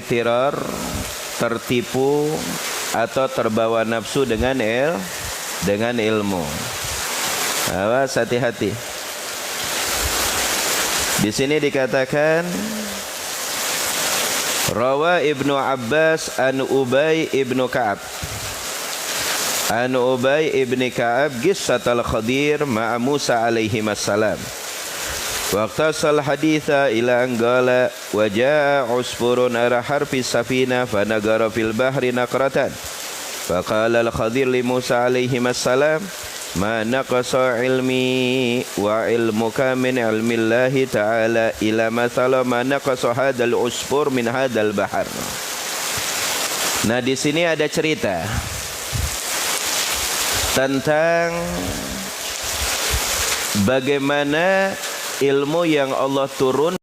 teror, tertipu atau terbawa nafsu dengan ilmu. Awas, hati-hati. Di sini dikatakan Rawa Ibnu Abbas an Ubay ibnu Ka'ab. An Ubay ibni Ka'ab qissatal Khadir ma'a Musa alaihi assalam. Waqtasal haditha ila anggala wa jaa usfurun ara harfi safina fa nagara fil bahri naqratan. Faqala al-Khadir li Musa alaihi assalam ma naqasa ilmi wa ilmuka min ilmillahi ta'ala ila mathala ma naqasa hadzal usfur min hadzal bahar. Nah, di sini ada cerita tentang bagaimana ilmu yang Allah turunkan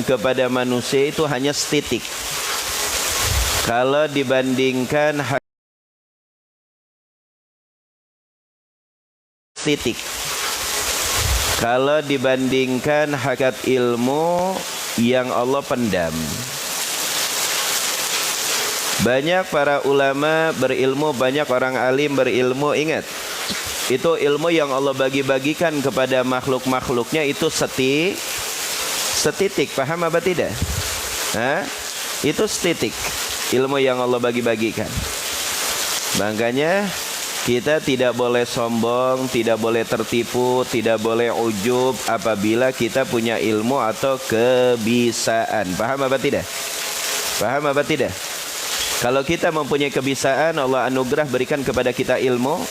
kepada manusia itu hanya setitik. Kalau dibandingkan titik. Kalau dibandingkan hakikat ilmu yang Allah pendam. Banyak para ulama berilmu, banyak orang alim berilmu. Ingat, itu ilmu yang Allah bagi-bagikan kepada makhluk-makhluknya itu setitik. Paham apa tidak? Hah? Itu setitik ilmu yang Allah bagi-bagikan. Makanya kita tidak boleh sombong, tidak boleh tertipu, tidak boleh ujub apabila kita punya ilmu atau kebisaan. Paham apa tidak? Paham apa tidak? Kalau kita mempunyai kebisaan, Allah anugerah berikan kepada kita ilmu,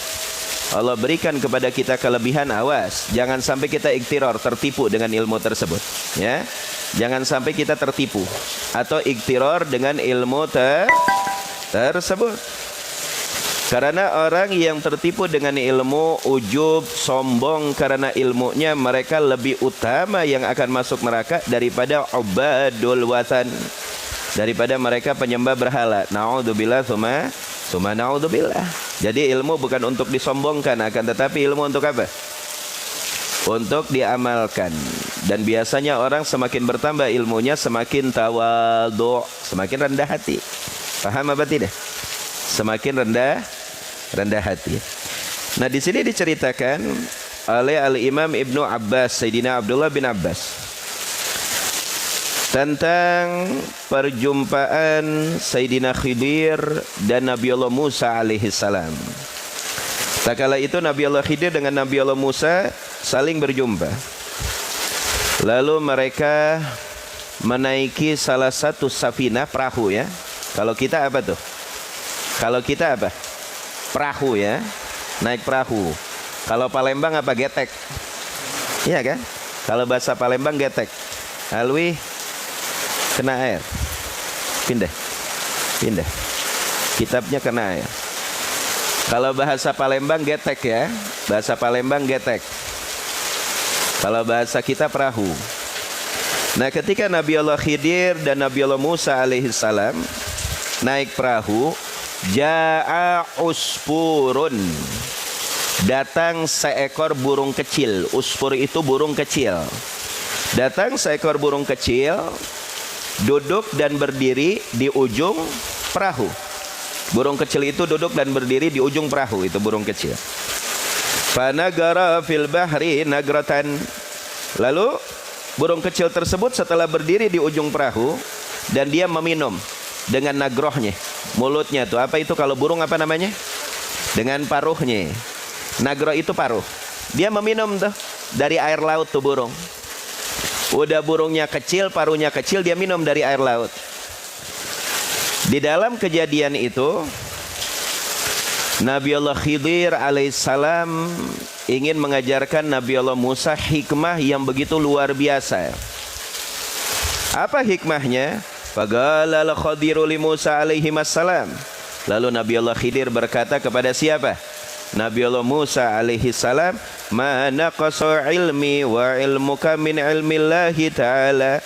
Allah berikan kepada kita kelebihan, awas, jangan sampai kita iktiror, tertipu dengan ilmu tersebut, ya. Jangan sampai kita tertipu atau iktiror dengan ilmu tersebut. Karena orang yang tertipu dengan ilmu, ujub, sombong karena ilmunya, mereka lebih utama yang akan masuk neraka daripada ubadul wathan, daripada mereka penyembah berhala. Na'udzubillah summa na'udzubillah. Jadi ilmu bukan untuk disombongkan, akan tetapi ilmu untuk apa? Untuk diamalkan. Dan biasanya orang semakin bertambah ilmunya, semakin tawadhu, semakin rendah hati. Paham apa tidak? Semakin rendah hati. Nah, di sini diceritakan oleh Al-Imam Ibnu Abbas, Sayyidina Abdullah bin Abbas, tentang perjumpaan Sayyidina Khidir dan Nabi Allah Musa alaihi salam. Tak kala itu Nabi Allah Khidir dengan Nabi Allah Musa saling berjumpa. Lalu mereka menaiki salah satu safinah, perahu, ya. Kalau kita apa tuh? Kalau kita apa? Perahu, ya. Naik perahu. Kalau Palembang apa? Getek. Iya kan? Kalau bahasa Palembang getek. Alwi kena air. Pindah. Kitabnya kena air. Kalau bahasa Palembang getek, ya. Bahasa Palembang getek. Kalau bahasa kita perahu. Nah, ketika Nabi Allah Khidir dan Nabi Allah Musa alaihi salam naik perahu, ja'a usfurun, datang seekor burung kecil. Usfur itu burung kecil. Datang seekor burung kecil, duduk dan berdiri di ujung perahu. Burung kecil itu duduk dan berdiri di ujung perahu, itu burung kecil. Fanagara fil bahri nagratan. Lalu burung kecil tersebut setelah berdiri di ujung perahu dan dia meminum dengan nagrohnya, mulutnya tuh apa itu kalau burung apa namanya? Dengan paruhnya. Nagro itu paruh. Dia meminum tuh dari air laut tuh burung. Udah burungnya kecil, paruhnya kecil, dia minum dari air laut. Di dalam kejadian itu Nabi Allah Khidir alaihissalam ingin mengajarkan Nabi Allah Musa hikmah yang begitu luar biasa. Apa hikmahnya? Faqala al-Khadiru li Musa alaihi assalam. Lalu Nabi Allah Khidir berkata kepada siapa? Nabi Allah Musa alaihi salam, ma naqasa ilmi wa ilmuka min ilmillahi ta'ala.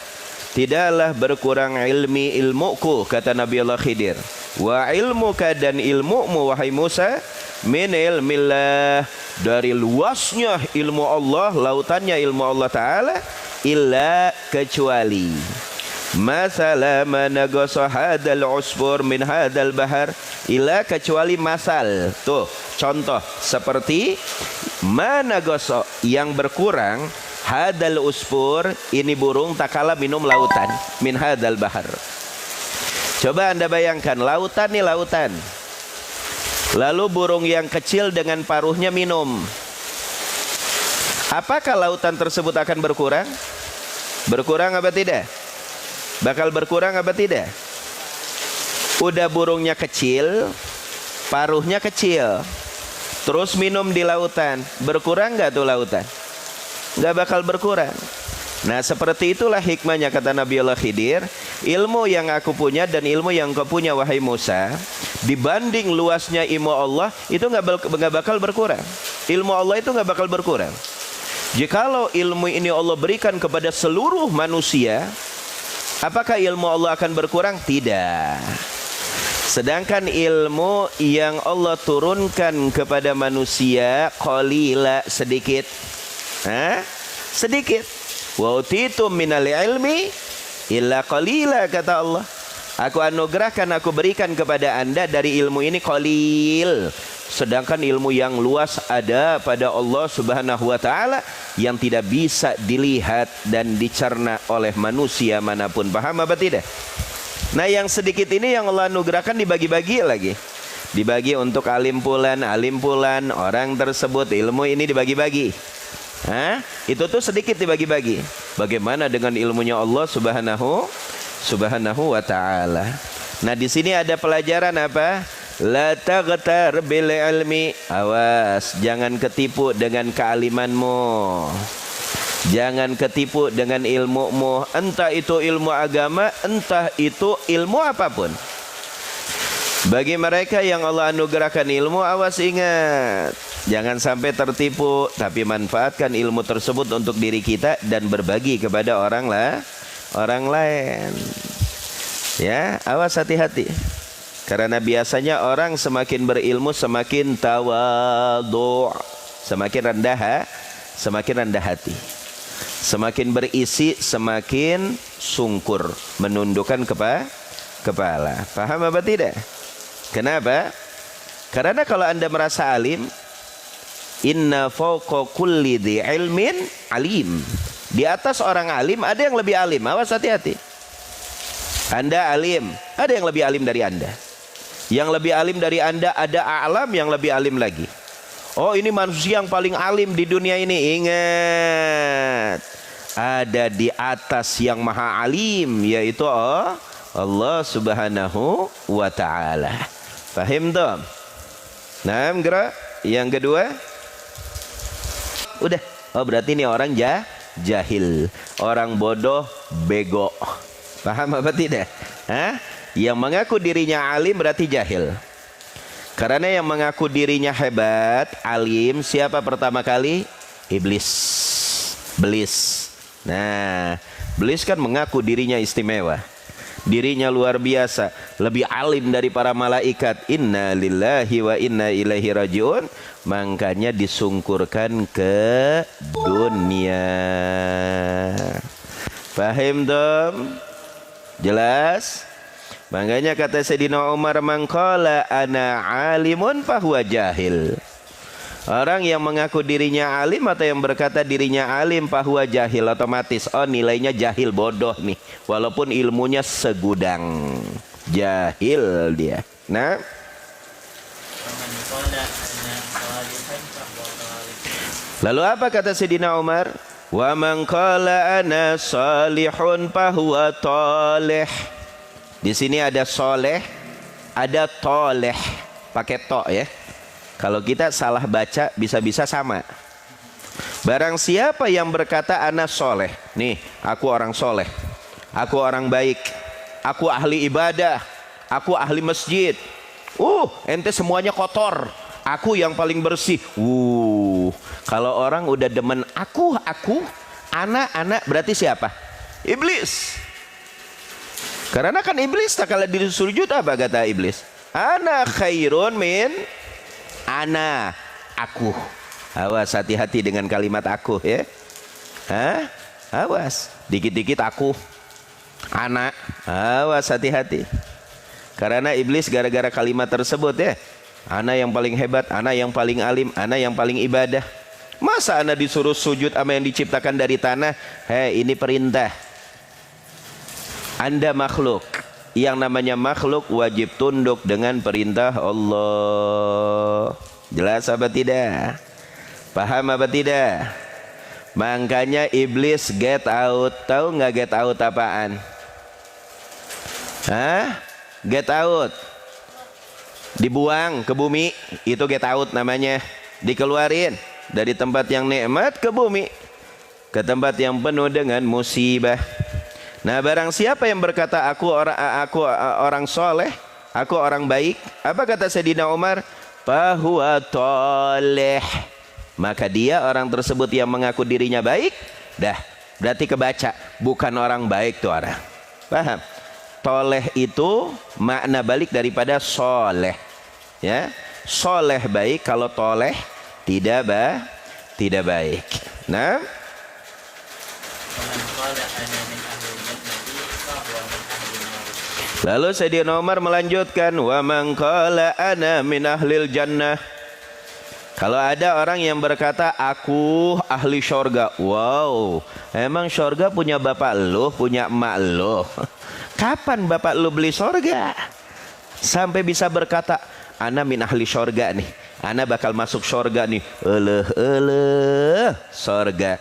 Tidaklah berkurang ilmuku, kata Nabi Allah Khidir. Wa ilmuka, dan ilmumu wahai Musa, min ilmillah, dari luasnya ilmu Allah, lautannya ilmu Allah Ta'ala, illa kecuali masala managasa hadal usfur min hadal bahar, illa kecuali masal. Tuh contoh seperti managasa yang berkurang, hadal usfur ini burung takala minum lautan, min hadal bahar. Coba Anda bayangkan lautan nih, lautan, lalu burung yang kecil dengan paruhnya minum. Apakah lautan tersebut akan berkurang? Berkurang apa tidak? Bakal berkurang apa tidak? Udah burungnya kecil, paruhnya kecil, terus minum di lautan, berkurang nggak tuh lautan? Nggak bakal berkurang. Nah seperti itulah hikmahnya, kata Nabi Allah Khidir, ilmu yang aku punya dan ilmu yang kau punya wahai Musa, dibanding luasnya ilmu Allah itu nggak bakal berkurang. Ilmu Allah itu nggak bakal berkurang. Jikalau ilmu ini Allah berikan kepada seluruh manusia, apakah ilmu Allah akan berkurang? Tidak. Sedangkan ilmu yang Allah turunkan kepada manusia qalila, sedikit. Sedikit. Wa utitum minal ilmi illa qalila, kata Allah. Aku anugerahkan, aku berikan kepada anda dari ilmu ini qalil. Sedangkan ilmu yang luas ada pada Allah Subhanahu wa Ta'ala yang tidak bisa dilihat dan dicerna oleh manusia manapun. Paham apa tidak? Nah yang sedikit ini yang Allah anugerahkan dibagi-bagi lagi. Dibagi untuk alim pulan, orang tersebut ilmu ini dibagi-bagi. Itu tuh sedikit dibagi-bagi. Bagaimana dengan ilmunya Allah Subhanahu wa Ta'ala? Nah di sini ada pelajaran apa? La taghtar bil ilmi. Awas, jangan ketipu dengan kealimanmu. Jangan ketipu dengan ilmumu. Entah itu ilmu agama, entah itu ilmu apapun. Bagi mereka yang Allah anugerahkan ilmu, awas, ingat, jangan sampai tertipu, tapi manfaatkan ilmu tersebut untuk diri kita dan berbagi kepada orang lain. Ya, awas, hati-hati. Karena biasanya orang semakin berilmu semakin tawadhu, semakin rendah hati. Semakin berisi semakin sungkur, menundukkan kepala. Paham apa tidak? Kenapa? Karena kalau Anda merasa alim, inna fawqa kulli dhi ilmin alim. Di atas orang alim ada yang lebih alim. Awas, hati-hati. Anda alim, ada yang lebih alim dari Anda. Yang lebih alim dari Anda ada a'lam yang lebih alim lagi. Oh, ini manusia yang paling alim di dunia ini. Ingat, ada di atas yang maha alim, yaitu Allah Subhanahu wa Ta'ala. Fahim tuh? Nah, gerak. Yang kedua, udah. Oh, berarti ini orang jahil, orang bodoh, bego. Paham apa tidak? Yang mengaku dirinya alim berarti jahil. Karena yang mengaku dirinya hebat, alim, siapa pertama kali? Iblis. Nah, iblis kan mengaku dirinya istimewa, dirinya luar biasa, lebih alim dari para malaikat. Inna lillahi wa inna ilaihi rajiun. Makanya disungkurkan ke dunia. Paham dong? Jelas? Makanya kata Sayyidina Umar, man qala ana alimun fahuwa jahil. Orang yang mengaku dirinya alim atau yang berkata dirinya alim fahuwa jahil, otomatis nilainya jahil, bodoh nih, walaupun ilmunya segudang. Jahil dia. Nah, lalu apa kata Sayyidina Umar? Wa man qala ana salihun fahuwa talih. Di sini ada soleh, ada toleh, pakai to ya. Kalau kita salah baca bisa-bisa sama. Barang siapa yang berkata ana soleh, nih aku orang soleh, aku orang baik, aku ahli ibadah, aku ahli masjid. Ente semuanya kotor, aku yang paling bersih. Kalau orang udah demen aku, anak berarti siapa? Iblis. Karena kan iblis tak kala disuruh sujud, apa kata iblis? Ana khairun min Ana, aku. Awas, hati-hati dengan kalimat aku ya. Hah? Awas, dikit-dikit aku. Ana, awas, hati-hati. Karena iblis gara-gara kalimat tersebut ya. Ana yang paling hebat, ana yang paling alim, ana yang paling ibadah. Masa ana disuruh sujud sama yang diciptakan dari tanah? Hei, ini perintah. Anda makhluk. Yang namanya makhluk wajib tunduk dengan perintah Allah. Jelas apa tidak? Paham apa tidak? Makanya iblis get out. Tahu nggak get out apaan? Hah? Get out. Dibuang ke bumi, itu get out namanya. Dikeluarin dari tempat yang nikmat ke bumi, ke tempat yang penuh dengan musibah. Nah, barang siapa yang berkata aku orang soleh, aku orang baik, apa kata Sayyidina Umar? Fahuwa toleh. Maka dia orang tersebut yang mengaku dirinya baik, dah berarti kebaca bukan orang baik tuh orang. Paham? Toleh itu makna balik daripada soleh. Ya, soleh baik, kalau toleh tidak baik. Nah, lalu Sayyidina Umar melanjutkan, wa man qala ana min ahlil jannah. Kalau ada orang yang berkata aku ahli syurga. Wow, emang syurga punya bapak lu, punya emak lu? Kapan bapak lu beli syurga sampai bisa berkata ana min ahli syurga nih, ana bakal masuk syurga nih? Syurga.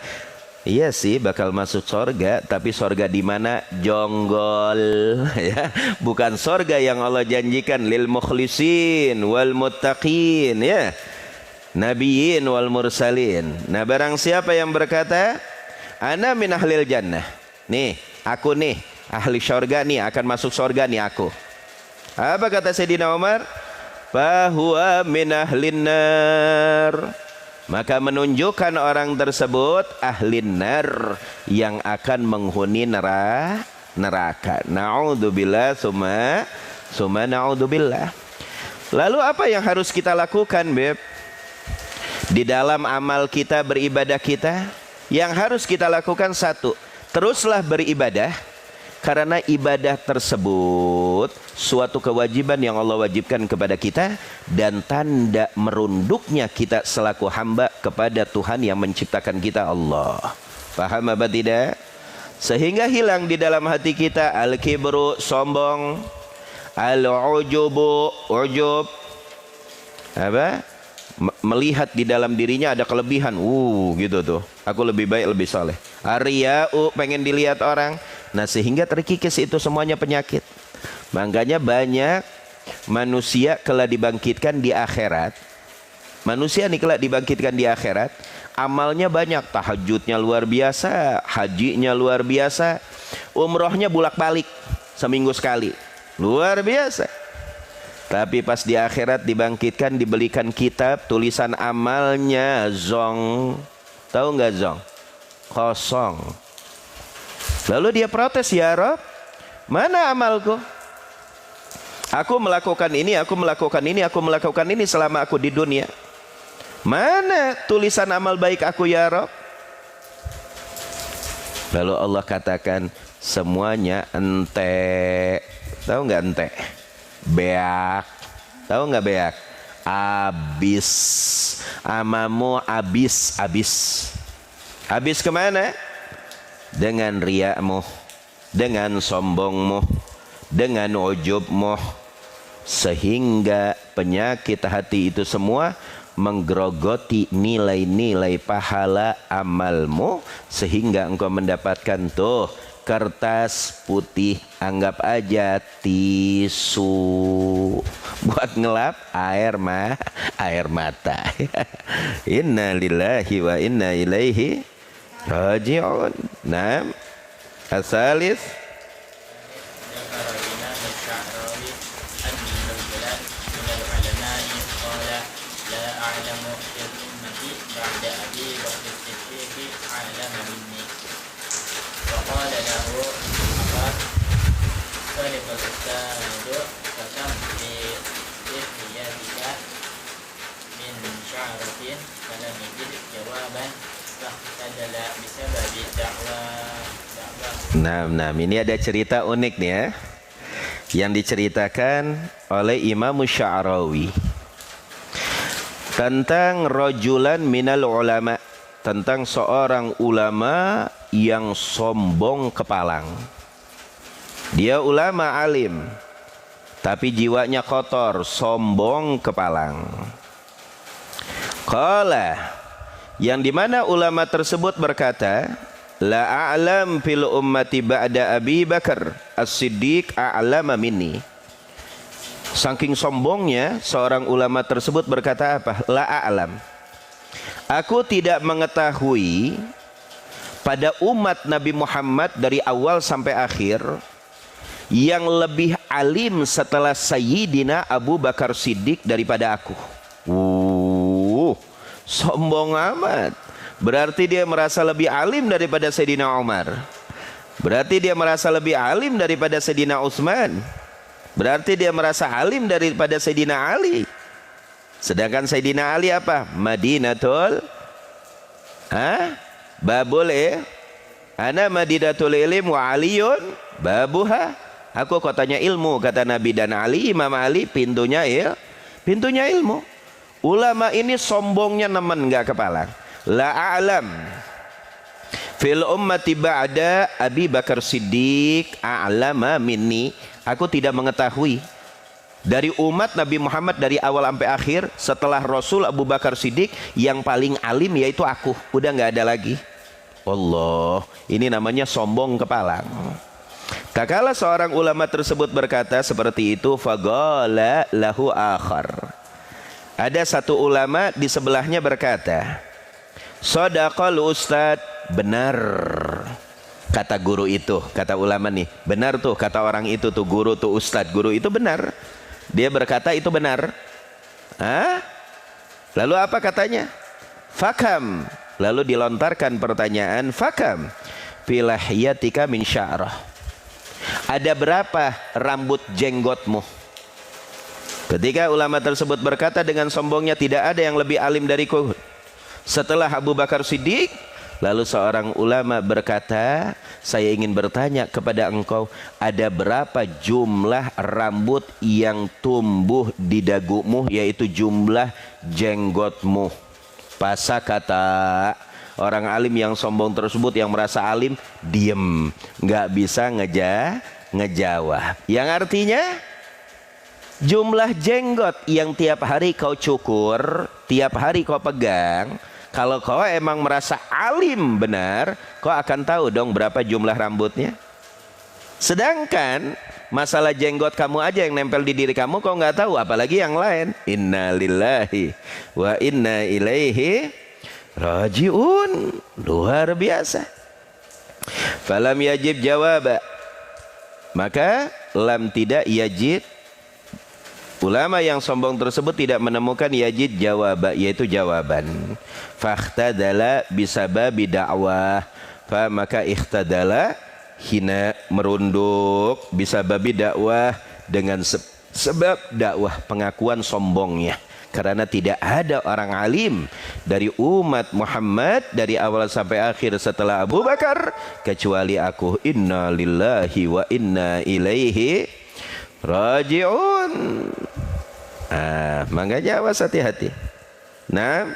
Iya sih bakal masuk surga, tapi surga di mana? Jonggol ya, bukan surga yang Allah janjikan lil mukhlisin wal muttaqin ya, nabiyyin wal mursalin. Nah, barang siapa yang berkata ana min ahlil jannah, nih aku nih ahli surga nih, akan masuk surga nih aku. Apa kata Sayyidina Umar? Fahuwa min ahlin nar. Maka menunjukkan orang tersebut ahli nar, yang akan menghuni neraka. Na'udzubillah summa na'udzubillah. Lalu apa yang harus kita lakukan, Beb? Di dalam amal kita, beribadah kita, yang harus kita lakukan satu, teruslah beribadah. Karena ibadah tersebut suatu kewajiban yang Allah wajibkan kepada kita, dan tanda merunduknya kita selaku hamba kepada Tuhan yang menciptakan kita, Allah. Paham apa tidak? Sehingga hilang di dalam hati kita al-kibru, sombong, al-ujubu, ujub, apa? Melihat di dalam dirinya ada kelebihan, gitu tuh, aku lebih baik, lebih soleh. Ar-riya'u, pengen dilihat orang. Nah, sehingga terkikis itu semuanya penyakit. Makanya banyak manusia kelak dibangkitkan di akhirat. Manusia nih kelak dibangkitkan di akhirat, amalnya banyak, tahajudnya luar biasa, hajinya luar biasa, umrohnya bolak-balik seminggu sekali, luar biasa. Tapi pas di akhirat dibangkitkan, dibelikan kitab tulisan amalnya zong. Tahu nggak zong? Kosong. Lalu dia protes, ya Rob, mana amalku? Aku melakukan ini, aku melakukan ini, aku melakukan ini selama aku di dunia. Mana tulisan amal baik aku, ya Rob? Lalu Allah katakan, semuanya ente. Tahu nggak ente? Beak. Tahu nggak beak? Abis. Amamu abis. Abis kemana? Dengan riakmu, dengan sombongmu, dengan ujubmu, sehingga penyakit hati itu semua menggerogoti nilai-nilai pahala amalmu, sehingga engkau mendapatkan tuh kertas putih, anggap aja tisu buat ngelap air mata. Inna lillahi wa inna ilaihi raji'un. Nah, asalis شعرة فلم يجد جوابا فاحتدل بسبب دعواه. Nah, ini ada cerita unik nih ya, yang diceritakan oleh Imam Sya'rawi tentang rajulan minal ulama, tentang seorang ulama yang sombong kepalang. Dia ulama alim, tapi jiwanya kotor, sombong kepalang. Qala, yang dimana ulama tersebut berkata, la a'lam fil ummati ba'da Abi Bakar As-Siddiq a'lama minni. Saking sombongnya seorang ulama tersebut berkata apa? La a'lam, aku tidak mengetahui pada umat Nabi Muhammad dari awal sampai akhir yang lebih alim setelah Sayyidina Abu Bakar Siddiq daripada aku. Sombong amat. Berarti dia merasa lebih alim daripada Sayyidina Umar. Berarti dia merasa lebih alim daripada Sayyidina Utsman. Berarti dia merasa alim daripada Sayyidina Ali. Sedangkan Sayyidina Ali apa? Madinatul babul ana madinatul ilm wa aliyun babuha. Aku kotanya ilmu, kata Nabi, dan Ali, Imam Ali pintunya pintunya ilmu. Ulama ini sombongnya nemen enggak kepala. La a'lam fil ummati ba'da Abi Bakar Siddiq a'lama minni. Aku tidak mengetahui dari umat Nabi Muhammad dari awal sampai akhir setelah Rasul Abu Bakar Siddiq yang paling alim yaitu aku. Udah nggak ada lagi. Allah, ini namanya sombong kepalang. Tak kala seorang ulama tersebut berkata seperti itu, faqala lahu akhar. Ada satu ulama di sebelahnya berkata, shadaqal ustad, benar kata guru itu, kata ulama nih, benar tuh kata orang itu tuh, guru tuh, ustad, guru itu benar. Dia berkata itu benar. Lalu apa katanya? Fakam. Lalu dilontarkan pertanyaan, fakam filahyatika min sya'rah. Ada berapa rambut jenggotmu? Ketika ulama tersebut berkata dengan sombongnya, tidak ada yang lebih alim dariku setelah Abu Bakar Siddiq. Lalu seorang ulama berkata, saya ingin bertanya kepada engkau, ada berapa jumlah rambut yang tumbuh di dagumu, yaitu jumlah jenggotmu? Pasa kata orang alim yang sombong tersebut, yang merasa alim, diem, nggak bisa ngejawab. Yang artinya jumlah jenggot yang tiap hari kau cukur, tiap hari kau pegang, kalau kau emang merasa alim benar, kau akan tahu dong berapa jumlah rambutnya. Sedangkan masalah jenggot kamu aja yang nempel di diri kamu kau nggak tahu, apalagi yang lain. Inna lillahi wa inna ilaihi rajiun. Luar biasa. Falam yajib jawab, maka lam tidak yajid. Ulama yang sombong tersebut tidak menemukan yajid jawab, yaitu jawaban. Fakhtadala bisababi da'wah, maka ikhtadala, hina, merunduk, bisababi dakwah, dengan sebab dakwah, pengakuan sombongnya. Karena tidak ada orang alim dari umat Muhammad dari awal sampai akhir setelah Abu Bakar kecuali aku. Inna lillahi wa inna ilaihi raji'un. Makanya awas, hati-hati. Nah,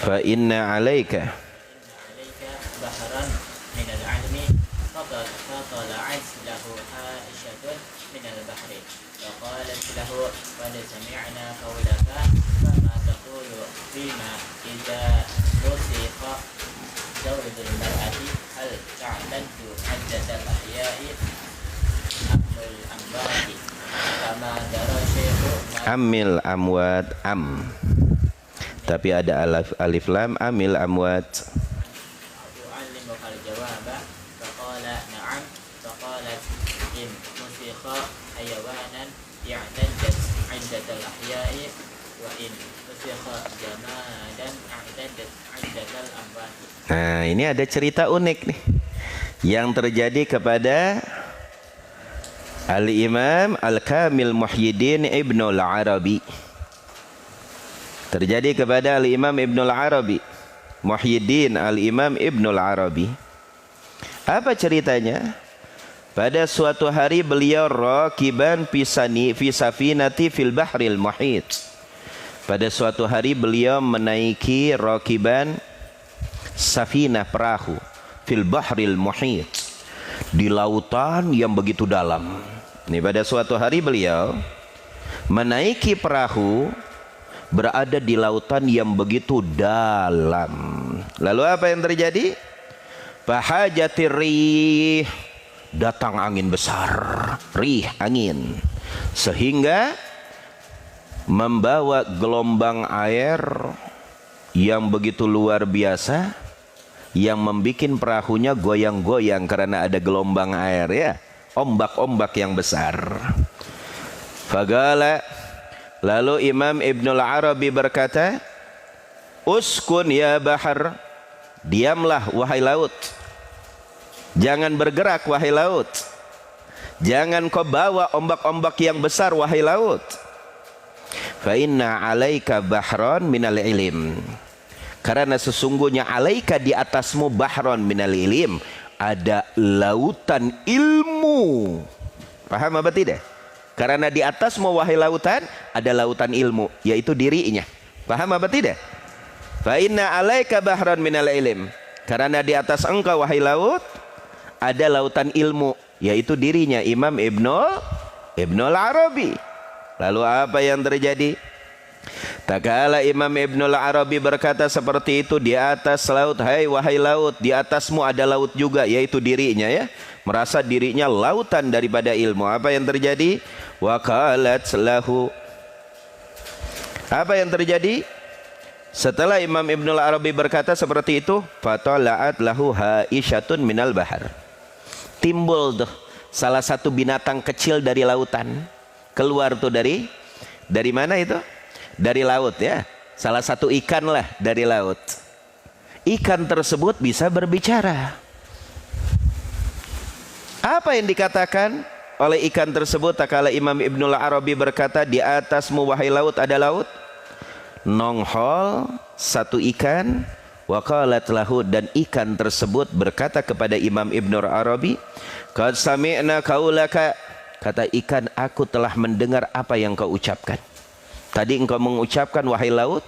fa inna alaika bahran min al-'ilmi فطلعت له عائشة من البحر فقالت له قد سمعنا قولك فما تقول فيما إذا رزق زوج المرأة هل تعتد عدة الأحياء أم الأموات كما درى شيخ amil amwat tapi ada alif lam, amil amwat. حيوانا اعتدت عدة الأحياء wa in usikha jamadan a'datal amwat. Nah, ini ada cerita unik nih yang terjadi kepada Al-Imam Al-Kamil Muhyiddin Ibnul Arabi. Terjadi kepada Al-Imam Ibnul Arabi, Muhyiddin Al-Imam Ibnul Arabi. Apa ceritanya? Pada suatu hari beliau rakiban fi safinati fil bahril muhit. Pada suatu hari beliau menaiki rakiban safinah, perahu, fil bahril muhit, di lautan yang begitu dalam. Ini pada suatu hari beliau menaiki perahu berada di lautan yang begitu dalam. Lalu apa yang terjadi? Fahajatir rih, datang angin besar, rih, angin, sehingga membawa gelombang air yang begitu luar biasa, yang membuat perahunya goyang-goyang karena ada gelombang air, ya, ombak-ombak yang besar. Fagala, lalu Imam Ibnul Arabi berkata, uskun ya bahar, diamlah wahai laut, jangan bergerak wahai laut, jangan kau bawa ombak-ombak yang besar wahai laut. Fa inna alaika bahron minal ilim, karena sesungguhnya alaika, di atasmu, bahron minal ilim, ada lautan ilmu. Paham apa tidak? Karena di atasmu wahai lautan ada lautan ilmu, yaitu dirinya. Paham apa tidak? Fa inna alaika bahron minal ilim, karena di atas engkau wahai laut ada lautan ilmu, yaitu dirinya Imam Ibnul Arabi. Lalu apa yang terjadi? Tak kala Imam Ibnul Arabi berkata seperti itu di atas laut, hai wahai laut, di atasmu ada laut juga, yaitu dirinya, ya, merasa dirinya lautan daripada ilmu. Apa yang terjadi? Wa qalat lahu, apa yang terjadi? Setelah Imam Ibnul Arabi berkata seperti itu, fatala'at lahu ha'isyatun minal bahar, timbul tuh salah satu binatang kecil dari lautan, keluar tuh dari mana itu? Dari laut, ya, salah satu ikan lah dari laut. Ikan tersebut bisa berbicara. Apa yang dikatakan oleh ikan tersebut? Tak kala Imam Ibnul Arabi berkata, di atasmu wahai laut ada laut. Nonghol satu ikan, wa qalat lahu, dan ikan tersebut berkata kepada Imam Ibnul Arabi, qad sami'na qaulaka, kata ikan, aku telah mendengar apa yang kau ucapkan. Tadi engkau mengucapkan wahai laut,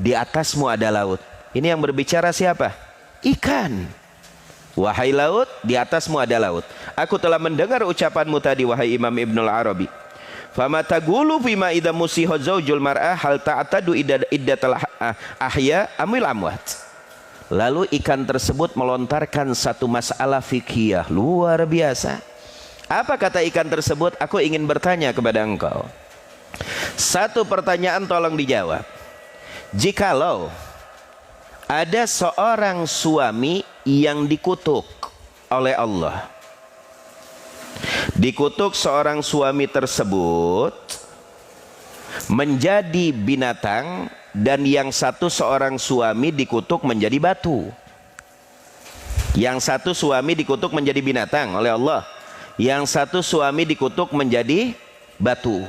di atasmu ada laut. Ini yang berbicara siapa? Ikan. Wahai laut, di atasmu ada laut. Aku telah mendengar ucapanmu tadi wahai Imam Ibnul Arabi. Fama tagulu fima idza musiha zaujul mar'ah hal ta'tadu iddatal ahya amil amwat. Lalu ikan tersebut melontarkan satu masalah fikih luar biasa. Apa kata ikan tersebut? Aku ingin bertanya kepada engkau. Satu pertanyaan tolong dijawab. Jikalau ada seorang suami yang dikutuk oleh Allah, dikutuk seorang suami tersebut menjadi binatang, dan yang satu seorang suami dikutuk menjadi batu. Yang satu suami dikutuk menjadi binatang oleh Allah, yang satu suami dikutuk menjadi batu.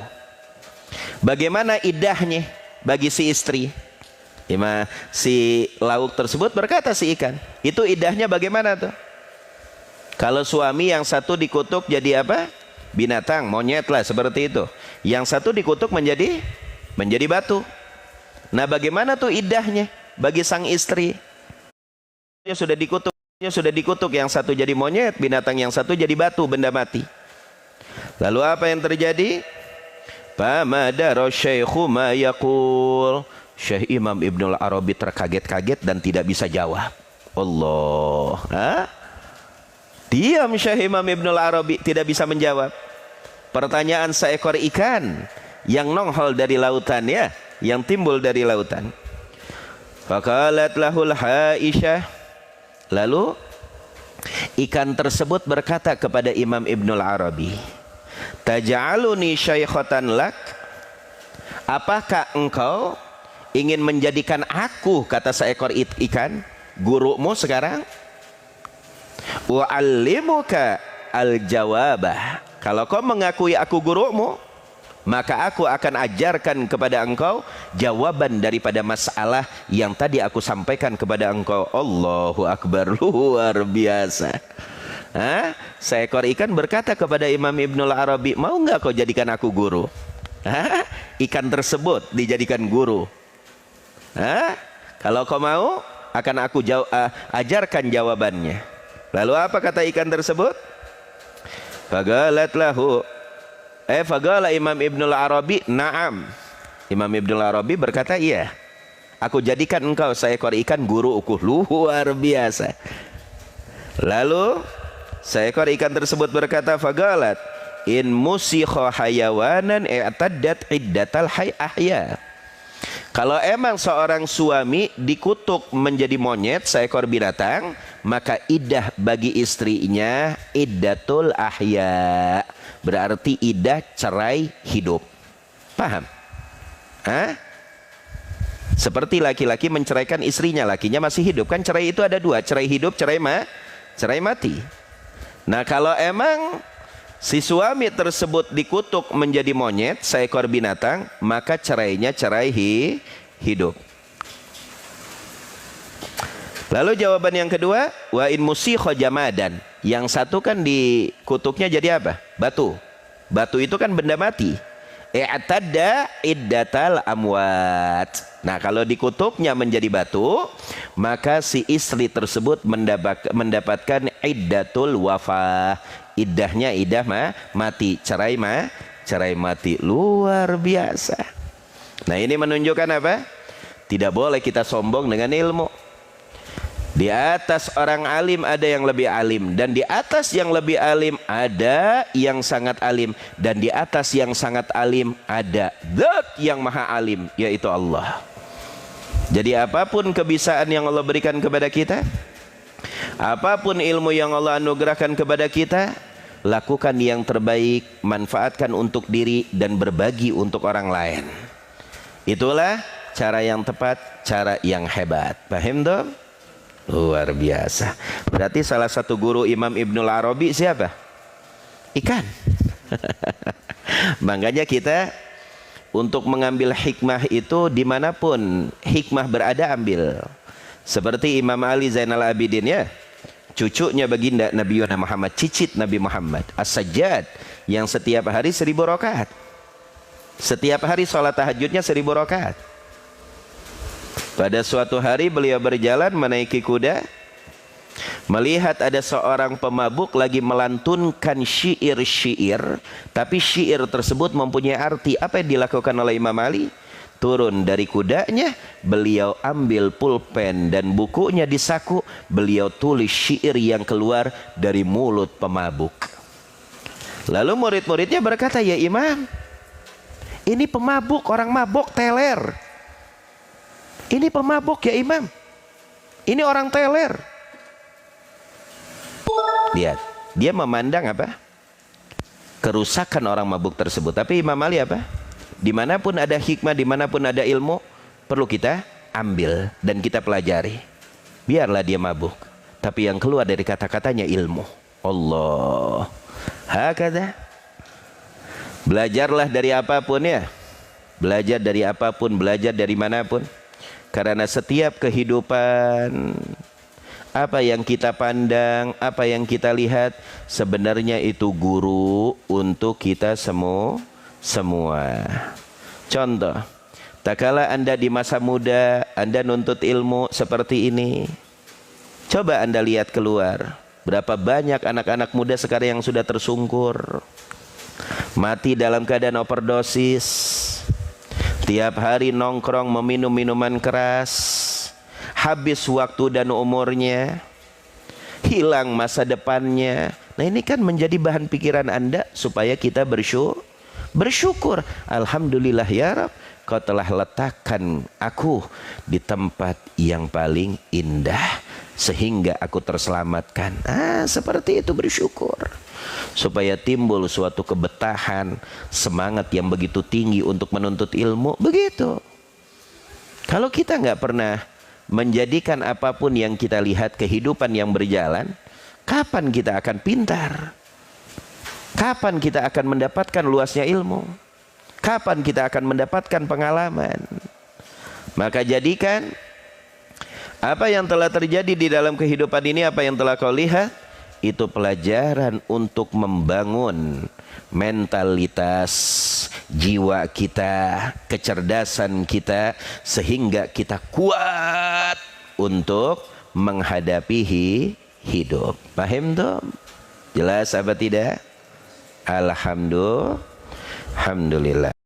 Bagaimana iddahnya bagi si istri? Si lauk tersebut berkata si ikan, itu iddahnya bagaimana tuh? Kalau suami yang satu dikutuk jadi apa? Binatang, monyet lah seperti itu. Yang satu dikutuk menjadi batu. Nah, bagaimana tuh iddahnya bagi sang istri? Dia sudah dikutuk, yang satu jadi monyet, binatang yang satu jadi batu, benda mati. Lalu apa yang terjadi? Famadara syaikhu ma yaqul. Syekh Imam Ibnul Arabi terkaget-kaget dan tidak bisa jawab. Allah. Diam Syekh Imam Ibnul Arabi, tidak bisa menjawab pertanyaan seekor ikan yang nongol dari lautan, ya, yang timbul dari lautan. Faqalat lahul Aisyah. Lalu ikan tersebut berkata kepada Imam Ibnul Arabi, taj'aluni syaikhatan lak, apakah engkau ingin menjadikan aku, kata seekor ikan, gurumu sekarang? Wa'allimuka al-jawabah. Kalau kau mengakui aku gurumu, maka aku akan ajarkan kepada engkau jawaban daripada masalah yang tadi aku sampaikan kepada engkau. Allahu Akbar, luar biasa. Seekor ikan berkata kepada Imam Ibnul Arabi, mau nggak kau jadikan aku guru? Ikan tersebut dijadikan guru. Kalau kau mau, akan aku ajarkan jawabannya. Lalu apa kata ikan tersebut? Fagalat lahu, fagala Imam Ibnul Arabi, na'am. Imam Ibnul Arabi berkata, iya, aku jadikan engkau seekor ikan guruku. Luar biasa. Lalu seekor ikan tersebut berkata, fagalat in musikha hayawanan i'taddat iddatal ahya. Kalau emang seorang suami dikutuk menjadi monyet, seekor binatang, maka iddah bagi istrinya iddatul ahya, berarti iddah cerai hidup. Paham? Seperti laki-laki menceraikan istrinya, lakinya masih hidup, kan cerai itu ada dua, cerai hidup, cerai mati. Nah, kalau emang si suami tersebut dikutuk menjadi monyet, seekor binatang, maka cerainya cerai hidup. Lalu jawaban yang kedua, wa in musikha jamadan. Yang satu kan dikutuknya jadi apa? Batu. Batu itu kan benda mati. I'tadda iddatal amwat. Nah, kalau dikutuknya menjadi batu, maka si istri tersebut mendapatkan iddatul wafah. Iddahnya iddah mati, cerai mati. Luar biasa. Nah, ini menunjukkan apa? Tidak boleh kita sombong dengan ilmu. Di atas orang alim ada yang lebih alim, dan di atas yang lebih alim ada yang sangat alim, dan di atas yang sangat alim ada Zat yang maha alim, yaitu Allah. Jadi apapun kebisaan yang Allah berikan kepada kita, apapun ilmu yang Allah anugerahkan kepada kita, lakukan yang terbaik, manfaatkan untuk diri dan berbagi untuk orang lain. Itulah cara yang tepat, cara yang hebat. Paham dong? Luar biasa. Berarti salah satu guru Imam Ibnul Arabi siapa? Ikan. Makanya kita untuk mengambil hikmah itu dimanapun hikmah berada, ambil. Seperti Imam Ali Zainal Abidin, ya, cucunya baginda Nabi Muhammad, cicit Nabi Muhammad, As-Sajjad, yang setiap hari 1000 rakaat. Setiap hari sholat tahajudnya 1000 rakaat. Pada suatu hari beliau berjalan menaiki kuda, melihat ada seorang pemabuk lagi melantunkan syair-syair, tapi syair tersebut mempunyai arti. Apa yang dilakukan oleh Imam Ali? Turun dari kudanya, beliau ambil pulpen dan bukunya di saku, beliau tulis syair yang keluar dari mulut pemabuk. Lalu murid-muridnya berkata, ya Imam, ini pemabuk, orang mabuk, teler. Ini pemabuk ya Imam, ini orang teler. Lihat, dia memandang apa? Kerusakan orang mabuk tersebut. Tapi Imam Ali apa? Dimanapun ada hikmah, dimanapun ada ilmu, perlu kita ambil dan kita pelajari. Biarlah dia mabuk, tapi yang keluar dari kata-katanya ilmu. Allah. Hakada. Belajarlah dari apapun, ya. Belajar dari apapun, belajar dari manapun. Karena setiap kehidupan, apa yang kita pandang, apa yang kita lihat, sebenarnya itu guru untuk kita semua. Contoh, tak kala Anda di masa muda, Anda nuntut ilmu seperti ini. Coba Anda lihat keluar, berapa banyak anak-anak muda sekarang yang sudah tersungkur, mati dalam keadaan overdosis. Tiap hari nongkrong meminum minuman keras, habis waktu dan umurnya, hilang masa depannya. Nah, ini kan menjadi bahan pikiran Anda supaya kita bersyukur. Alhamdulillah ya Rabb, Kau telah letakkan aku di tempat yang paling indah sehingga aku terselamatkan. Seperti itu bersyukur. supaya timbul suatu kebetahan, semangat yang begitu tinggi untuk menuntut ilmu. Begitu. Kalau kita nggak pernah menjadikan apapun yang kita lihat kehidupan yang berjalan, kapan kita akan pintar? Kapan kita akan mendapatkan luasnya ilmu? Kapan kita akan mendapatkan pengalaman? Maka jadikan apa yang telah terjadi di dalam kehidupan ini, apa yang telah kau lihat, itu pelajaran untuk membangun mentalitas jiwa kita, kecerdasan kita, sehingga kita kuat untuk menghadapi hidup. Paham tuh? Jelas apa tidak? Alhamdulillah.